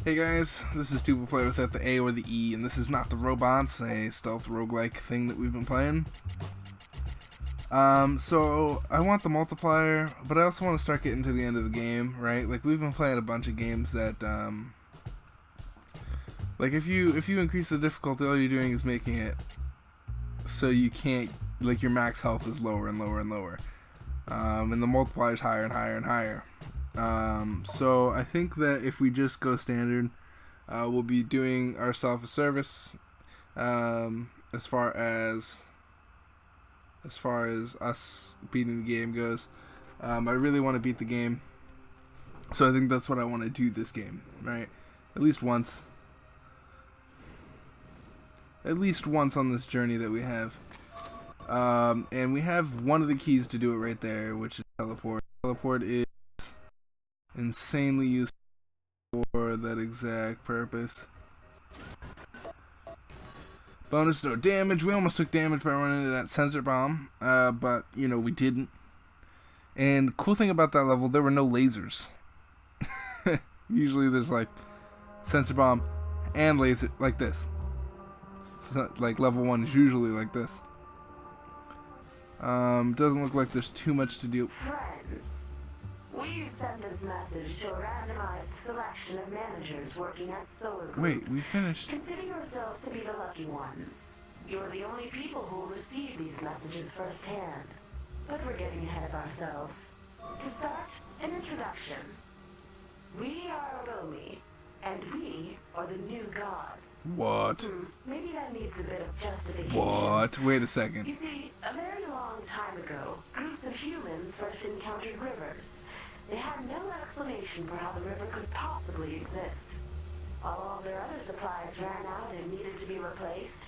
Hey guys, this is Tubaplyr without the A or the E, and this is not the robots, a stealth roguelike thing that we've been playing. So I want the multiplier, but I also want to start getting to the end of the game, right? Like we've been playing a bunch of games that, like if you increase the difficulty, all you're doing is making it so you can't, like your max health is lower and lower and lower, and the multiplier is higher and higher and higher. So I think that if we just go standard, we'll be doing ourselves a service, as far as us beating the game goes. I really want to beat the game, so I think that's what I want to do this game, right? At least once on this journey that we have. And we have one of the keys to do it right there, which is teleport. Teleport is insanely useful for that exact purpose. Bonus no damage. We almost took damage by running into that sensor bomb, but you know we didn't. And cool thing about that level, there were no lasers. Usually there's like sensor bomb and laser like this. So, like level 1 is usually like this. Doesn't look like there's too much to do. Friends, we've sent this message to a randomized selection of managers working at Solar Group. Wait, we finished. Consider yourselves to be the lucky ones. You're the only people who will receive these messages firsthand. But we're getting ahead of ourselves. To start, an introduction. We are Ogomi, and we are the new gods. What? Maybe that needs a bit of justification. What? Wait a second. You see, a very long time ago, groups of humans first encountered rivers. They had no explanation for how the river could possibly exist. While all their other supplies ran out and needed to be replaced,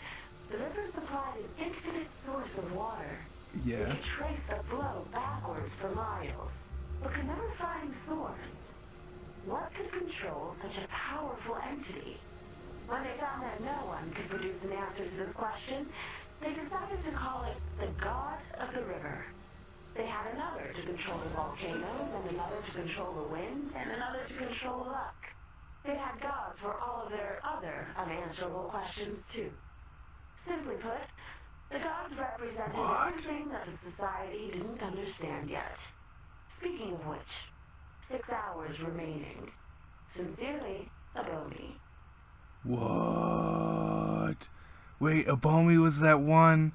the river supplied an infinite source of water. Yeah. They could trace the flow backwards for miles, but could never find the source. What could control such a powerful entity? When they found that no one could produce an answer to this question, they decided to call it the God of the River. They had another to control the volcanoes, and another to control the wind, and another to control luck. They had gods for all of their other unanswerable questions, too. Simply put, the gods represented everything that the society didn't understand yet. Speaking of which, 6 hours remaining. Sincerely, Abomi. What? Wait, Abomi was that one?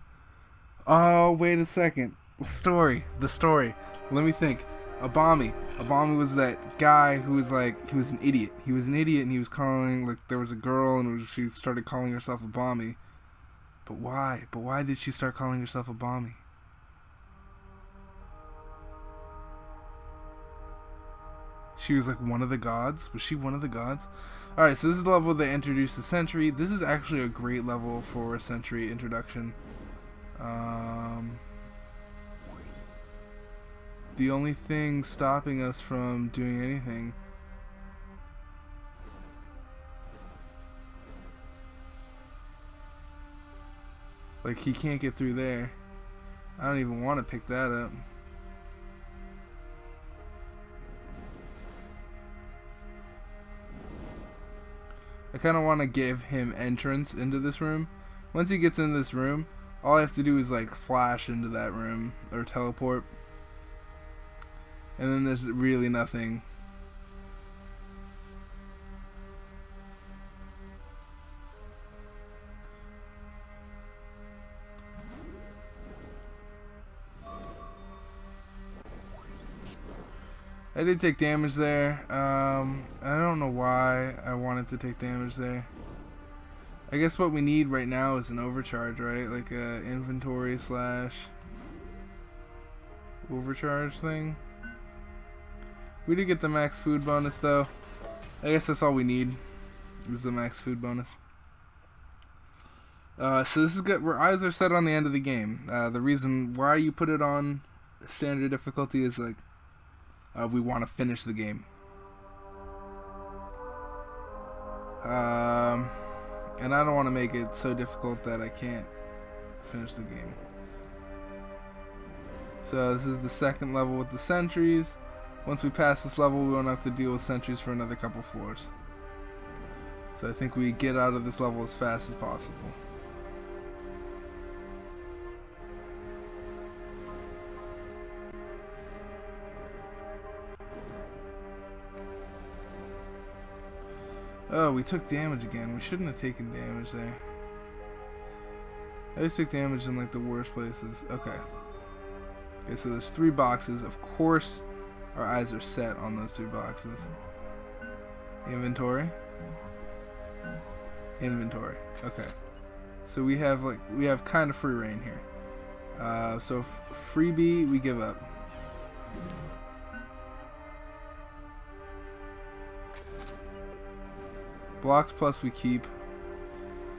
Oh, wait a second. The story. Let me think. Abomi was that guy who was like, he was an idiot. He was an idiot and he was calling, like, there was a girl and she started calling herself Abomi. But why? But why did she start calling herself Abomi? She was like one of the gods? Was she one of the gods? Alright, so this is the level that introduced the sentry. This is actually a great level for a sentry introduction. The only thing stopping us from doing anything. Like, he can't get through there. I don't even want to pick that up. I kind of want to give him entrance into this room. Once he gets in this room, all I have to do is like flash into that room or teleport. And then there's really nothing. I did take damage there. I don't know why I wanted to take damage there. I guess what we need right now is an overcharge, right? Like a inventory / overcharge thing. We did get the max food bonus though. I guess that's all we need is the max food bonus. So this is good. Our eyes are set on the end of the game. The reason why you put it on standard difficulty is like, we want to finish the game. And I don't want to make it so difficult that I can't finish the game. So this is the second level with the sentries. Once we pass this level, we won't have to deal with sentries for another couple floors. So I think we get out of this level as fast as possible. Oh, we took damage again. We shouldn't have taken damage there. I always took damage in like the worst places. Okay. Okay, so there's 3 boxes. Of course, our eyes are set on those 3 boxes. Inventory. Inventory. Okay. So we have kind of free reign here. So freebie, we give up. Blocks plus we keep.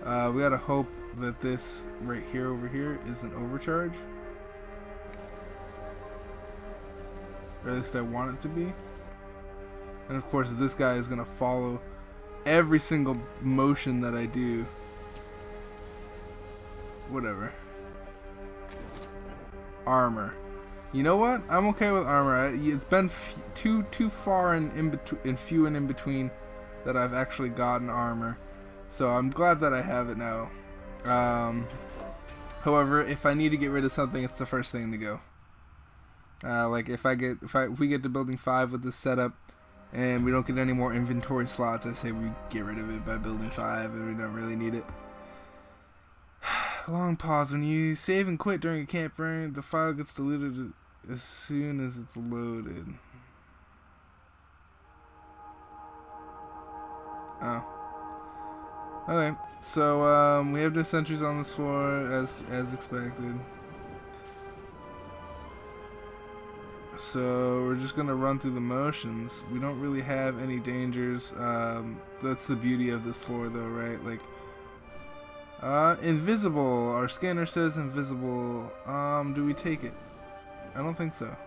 We gotta hope that this right here over here is an overcharge. Or at least I want it to be. And of course this guy is gonna follow every single motion that I do. Whatever. Armor. You know what? I'm okay with armor. It's been too far and few and in between that I've actually gotten armor, so I'm glad that I have it now. However, if I need to get rid of something, it's the first thing to go. Like if we get to building 5 with this setup, and we don't get any more inventory slots, I say we get rid of it by building 5, and we don't really need it. Long pause. When you save and quit during a campaign, the file gets deleted as soon as it's loaded. Oh. Okay, so we have no sentries on this floor as expected. So we're just gonna run through the motions. We don't really have any dangers. That's the beauty of this floor, though, right? Like, invisible. Our scanner says invisible. Do we take it? I don't think so.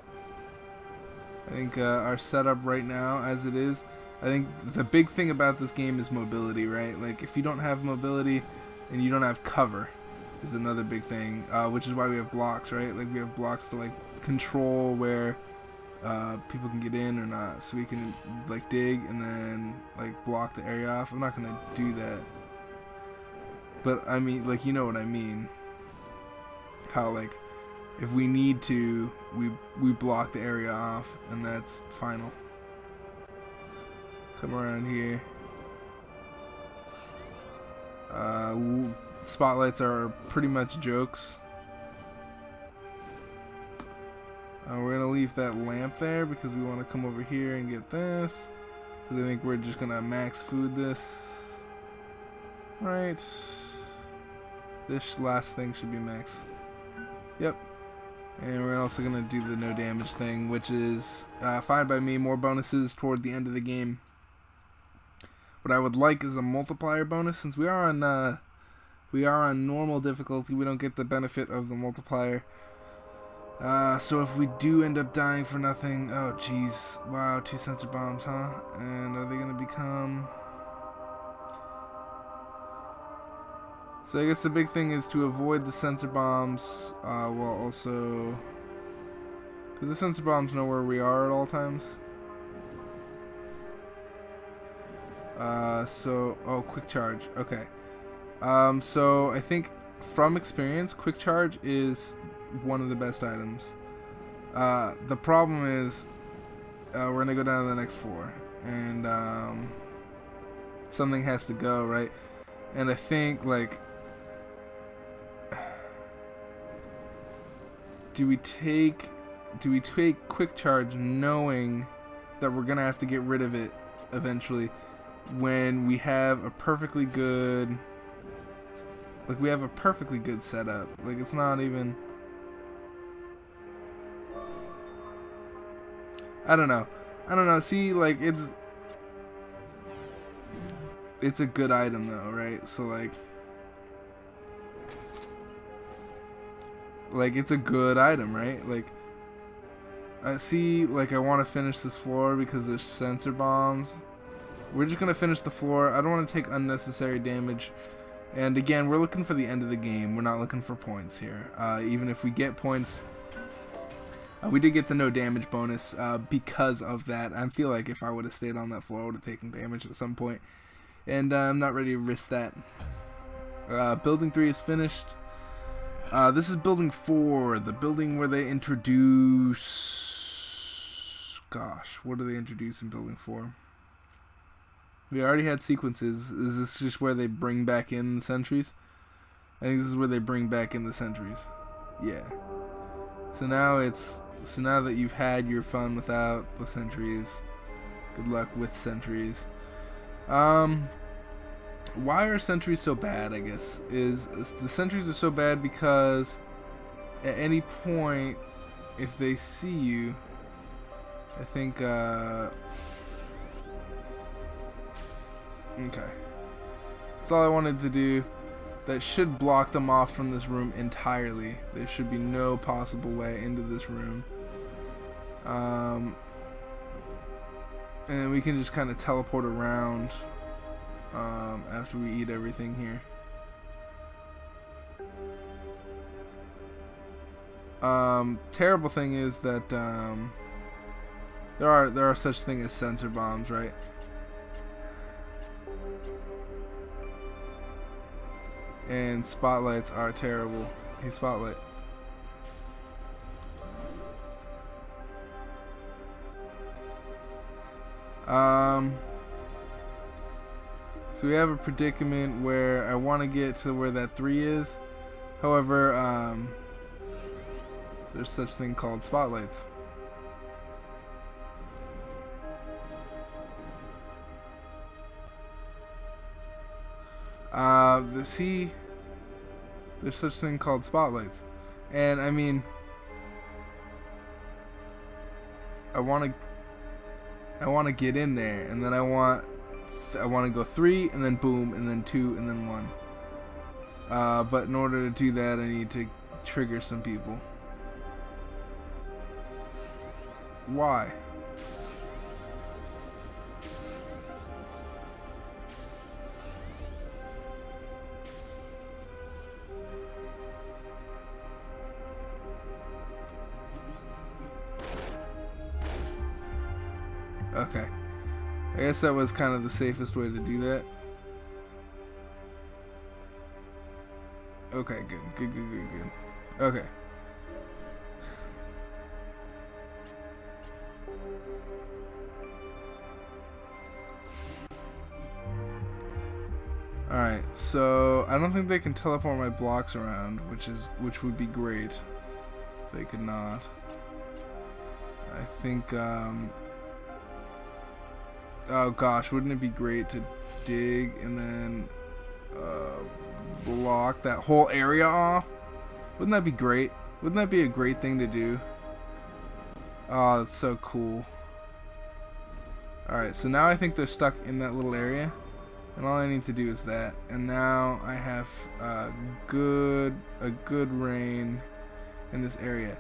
I think our setup right now, as it is, I think the big thing about this game is mobility, right? Like, if you don't have mobility and you don't have cover, is another big thing, which is why we have blocks, right? Like, we have blocks to, like, control where people can get in or not, so we can, like, dig and then, like, block the area off. I'm not gonna do that, but, I mean, like, you know what I mean. How, like, if we need to, we block the area off, and that's final. Come around here. Spotlights are pretty much jokes. We're gonna leave that lamp there because we want to come over here and get this. Because I think we're just gonna max food this. Right. This last thing should be max. Yep. And we're also gonna do the no damage thing, which is fine by me. More bonuses toward the end of the game. What I would like is a multiplier bonus. Since we are on normal difficulty, we don't get the benefit of the multiplier. So if we do end up dying for nothing, oh jeez, wow, 2 sensor bombs, huh? And are they gonna become? So I guess the big thing is to avoid the sensor bombs, while also, because the sensor bombs know where we are at all times. Oh, quick charge. Okay. So I think from experience, quick charge is one of the best items. The problem is, we're gonna go down to the next floor, and something has to go, right? And I think, like, do we take quick charge knowing that we're gonna have to get rid of it eventually, when we have a perfectly good, like, we have a perfectly good setup? Like, it's not even, I don't know. See, like, it's a good item though, right? So like it's a good item, right? Like, I see, like, I want to finish this floor because there's sensor bombs. We're just gonna finish the floor. I don't want to take unnecessary damage. And again, we're looking for the end of the game. We're not looking for points here. Even if we get points, we did get the no damage bonus because of that. I feel like if I would have stayed on that floor, I would have taken damage at some point. and I'm not ready to risk that. Building 3 is finished. This is building 4, the building where they introduce... Gosh, what do they introduce in building 4? We already had sequences. Is this just where they bring back in the sentries? I think this is where they bring back in the sentries. Yeah. So now that you've had your fun without the sentries, good luck with sentries. Why are sentries so bad, I guess? Is the sentries are so bad because at any point, if they see you, I think, okay. That's all I wanted to do. That should block them off from this room entirely. There should be no possible way into this room. And we can just kind of teleport around after we eat everything here. Terrible thing is that there are such things as sensor bombs, right? And spotlights are terrible. Hey, spotlight. So we have a predicament where I want to get to where that 3 is. However, there's such thing called spotlights. There's such thing called spotlights, and I mean, I want to get in there, and then I want to go 3, and then boom, and then 2, and then 1. But in order to do that, I need to trigger some people. Why? Okay. I guess that was kind of the safest way to do that. Okay, good. Okay. Alright, so I don't think they can teleport my blocks around, which would be great. They could not. I think oh gosh, wouldn't it be great to dig and then block that whole area off? Wouldn't that be great? Wouldn't that be a great thing to do? Oh, that's so cool. Alright, so now I think they're stuck in that little area, and all I need to do is that, and now I have a good reign in this area.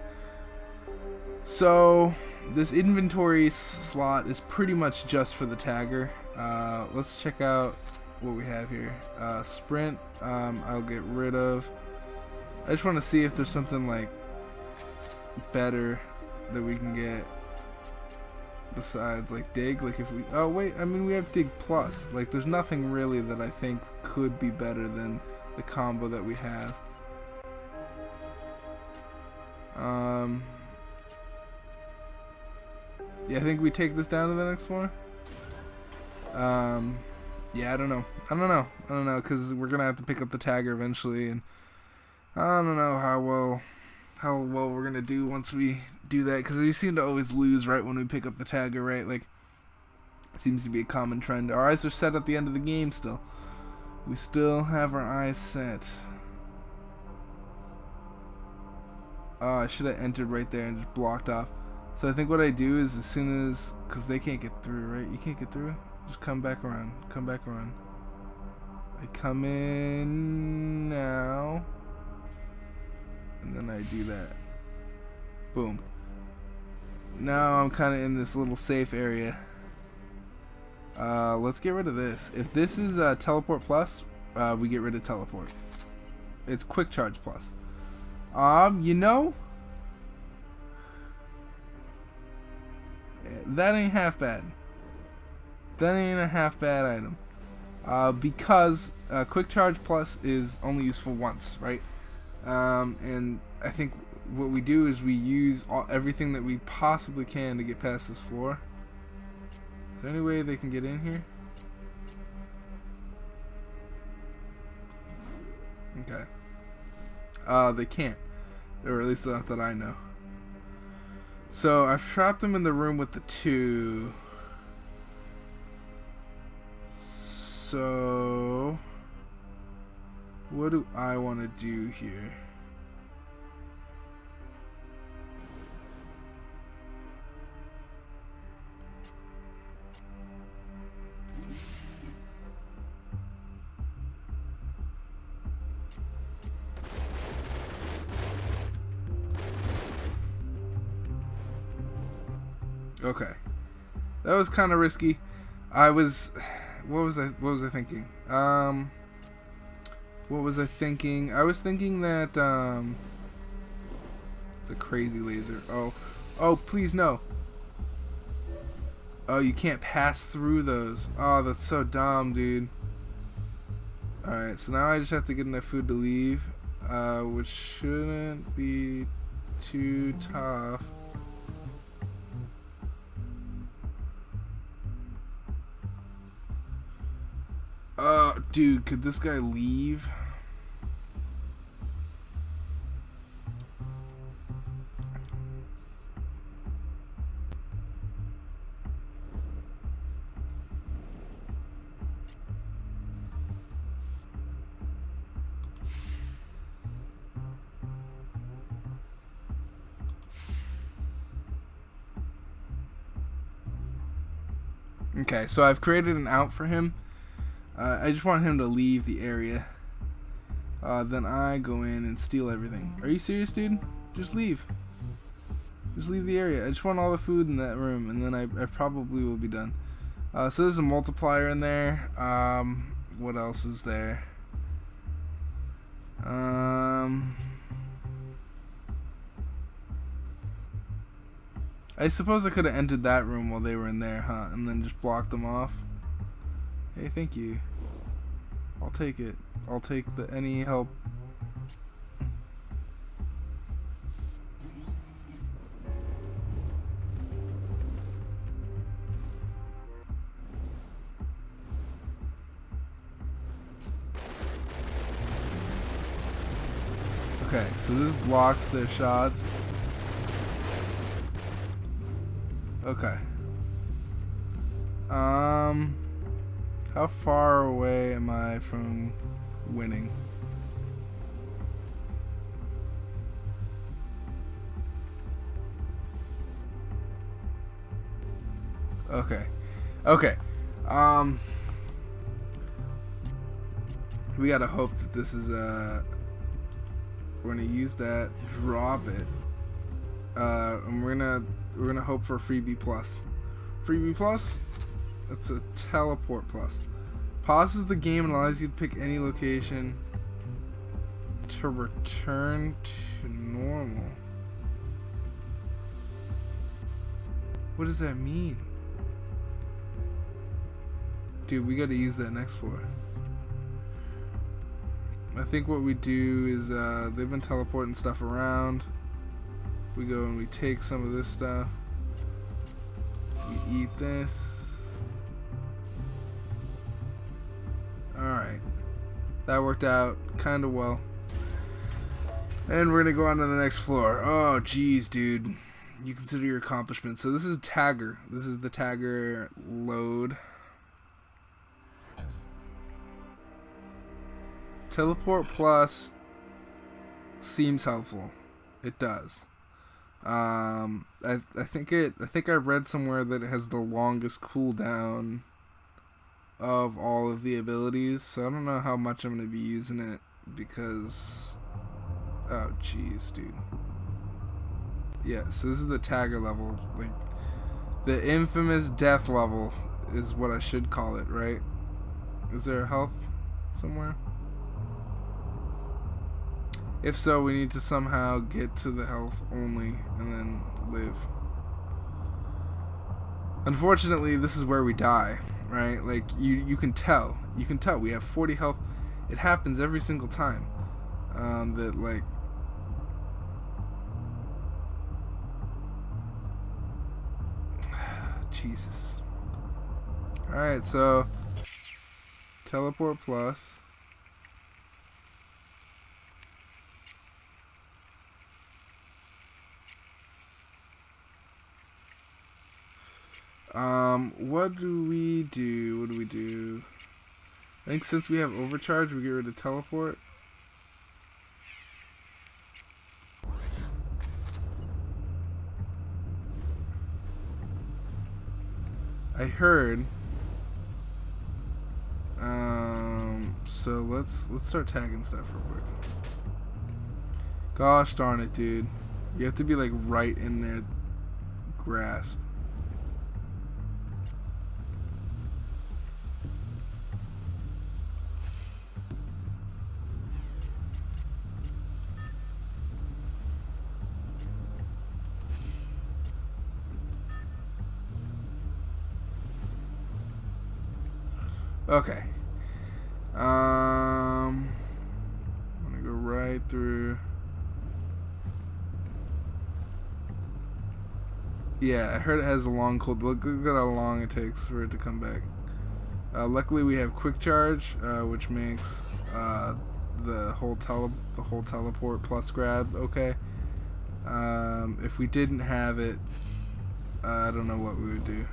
So this inventory slot is pretty much just for the tagger. Let's check out what we have here. Sprint, I'll get rid of. I just want to see if there's something like better that we can get besides like dig. Like if we, oh wait, I mean we have dig plus. Like there's nothing really that I think could be better than the combo that we have. Yeah, I think we take this down to the next floor. Yeah, I don't know, because we're gonna have to pick up the tagger eventually, and I don't know how well we're gonna do once we do that, because we seem to always lose right when we pick up the tagger, right? Like, seems to be a common trend. Our eyes are set at the end of the game still. We still have our eyes set. Oh, I should have entered right there and just blocked off. So I think what I do is as soon as, because they can't get through, right? You can't get through? Just come back around. Come back around. I come in now. And then I do that. Boom. Now I'm kind of in this little safe area. Let's get rid of this. If this is teleport plus, we get rid of teleport. It's quick charge plus. You know, that ain't half bad. That ain't a half bad item. because Quick Charge Plus is only useful once, right? And I think what we do is we use everything that we possibly can to get past this floor. Is there any way they can get in here? Okay. They can't. Or at least not that I know. So I've trapped them in the room with the 2. So what do I want to do here? Okay, that was kind of risky. What was I thinking? What was I thinking? I was thinking that it's a crazy laser. Oh, please no. Oh, you can't pass through those. Oh, that's so dumb, dude. Alright, so now I just have to get enough food to leave, which shouldn't be too tough. Dude, could this guy leave? Okay, so I've created an out for him. I just want him to leave the area. Then I go in and steal everything. Are you serious, dude? Just leave. Just leave the area. I just want all the food in that room, and then I probably will be done. So there's a multiplier in there. What else is there? I suppose I could have entered that room while they were in there, huh? And then just blocked them off. Hey, thank you. I'll take it. I'll take any help. Okay, so this blocks their shots. Okay. How far away am I from winning? Okay. Okay. We gotta hope that this is we're gonna use that, drop it. And we're gonna hope for freebie plus. Freebie plus? That's a teleport plus. Pauses the game and allows you to pick any location to return to normal. What does that mean? Dude, we gotta use that next floor. I think what we do is they've been teleporting stuff around. We go and we take some of this stuff. We eat this. Alright. That worked out kind of well. And we're going to go on to the next floor. Oh, geez, dude. You consider your accomplishments. So this is Tagger. This is the Tagger load. Teleport plus seems helpful. It does. I think I read somewhere that it has the longest cooldown of all of the abilities, so I don't know how much I'm gonna be using it because oh jeez, dude. Yeah, so this is the Tagger level, like the infamous death level is what I should call it, right? Is there a health somewhere? If so, we need to somehow get to the health only and then live. Unfortunately, this is where we die. right? Like you can tell we have 40 health. It happens every single time. That like Jesus. All right, so teleport plus. What do we do? I think since we have overcharge, we get rid of teleport. I heard. So let's start tagging stuff real quick. Gosh darn it, dude. You have to be like right in their grasp. Okay. I'm gonna go right through. Yeah, I heard it has a long cold. Look at how long it takes for it to come back. Luckily, we have quick charge, which makes the whole teleport plus grab okay. If we didn't have it, I don't know what we would do.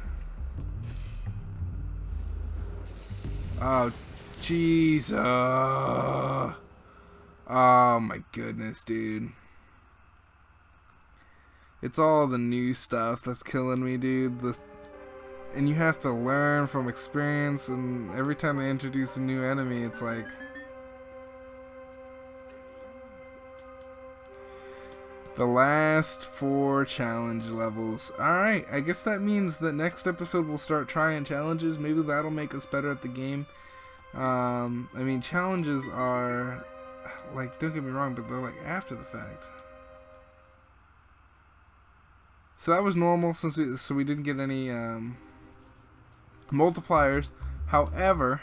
Oh, jeez. Oh my goodness, dude. It's all the new stuff that's killing me, dude. And you have to learn from experience, and every time they introduce a new enemy, it's like... The last 4 challenge levels. Alright, I guess that means that next episode we'll start trying challenges. Maybe that'll make us better at the game. I mean, challenges are, like, don't get me wrong, but they're like after the fact. So that was normal so we didn't get any multipliers. However,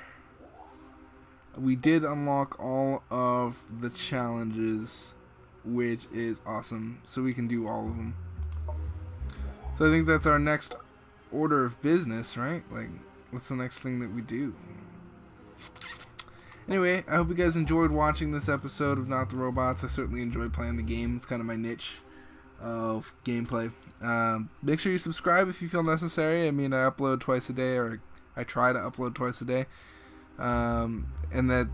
we did unlock all of the challenges, which is awesome, so we can do all of them. So I think that's our next order of business, right? Like, what's the next thing that we do? Anyway, I hope you guys enjoyed watching this episode of Not the Robots. I certainly enjoyed playing the game. It's kind of my niche of gameplay. Make sure you subscribe if you feel necessary. I mean, I upload twice a day, or I try to upload twice a day. And that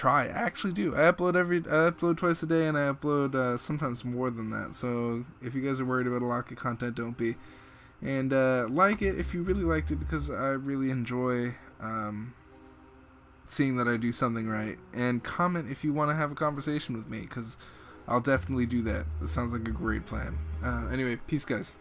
I actually do. I upload twice a day, and I upload sometimes more than that. So if you guys are worried about a lack of content, don't be. And like it if you really liked it, because I really enjoy seeing that I do something right. And comment if you want to have a conversation with me, because I'll definitely do that. That sounds like a great plan. Anyway, peace, guys.